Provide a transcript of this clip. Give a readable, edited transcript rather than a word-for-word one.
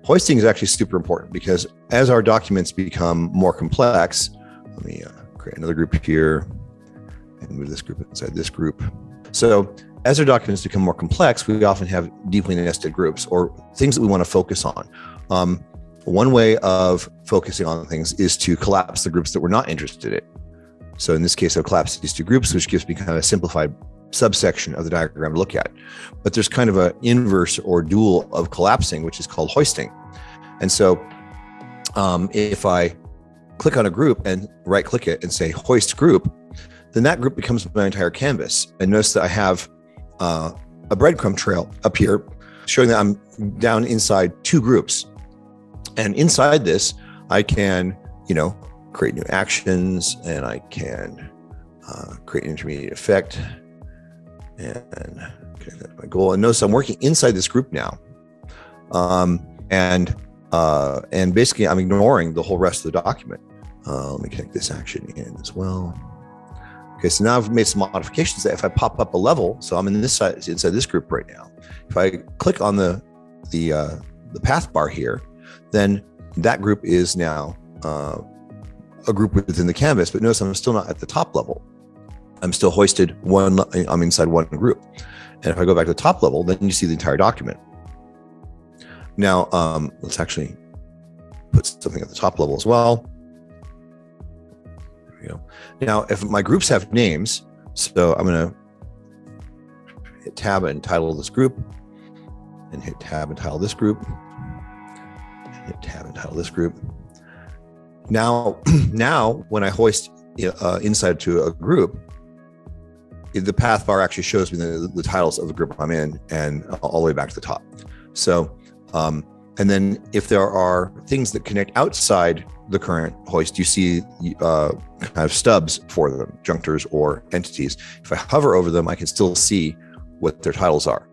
hoisting is actually super important because as our documents become more complex, let me create another group here and move this group inside this group. So as our documents become more complex, we often have deeply nested groups or things that we want to focus on. One way of focusing on things is to collapse the groups that we're not interested in. So in this case, I'll collapse these two groups, which gives me kind of a simplified subsection of the diagram to look at. But there's kind of an inverse or dual of collapsing, which is called hoisting. And so if I click on a group and right click it and say hoist group, then that group becomes my entire canvas. And notice that I have a breadcrumb trail up here showing that I'm down inside two groups. And inside this, I can, create new actions, and I can create an intermediate effect. And okay, that's my goal. And notice I'm working inside this group now. And basically I'm ignoring the whole rest of the document. Let me connect this action in as well. Okay, so now I've made some modifications that if I pop up a level, so I'm in this side, inside this group right now. If I click on the path bar here, then that group is now a group within the canvas, but notice I'm still not at the top level. I'm still hoisted one, I'm inside one group. And if I go back to the top level, then you see the entire document. Now, let's actually put something at the top level as well. There we go. Now, if my groups have names, so I'm going to hit tab and title this group, and hit tab and title this group, and hit tab and title this group. Now when I hoist inside to a group, the path bar actually shows me the titles of the group I'm in and all the way back to the top. So, and then if there are things that connect outside the current hoist, you see kind of stubs for them, junctors or entities. If I hover over them, I can still see what their titles are.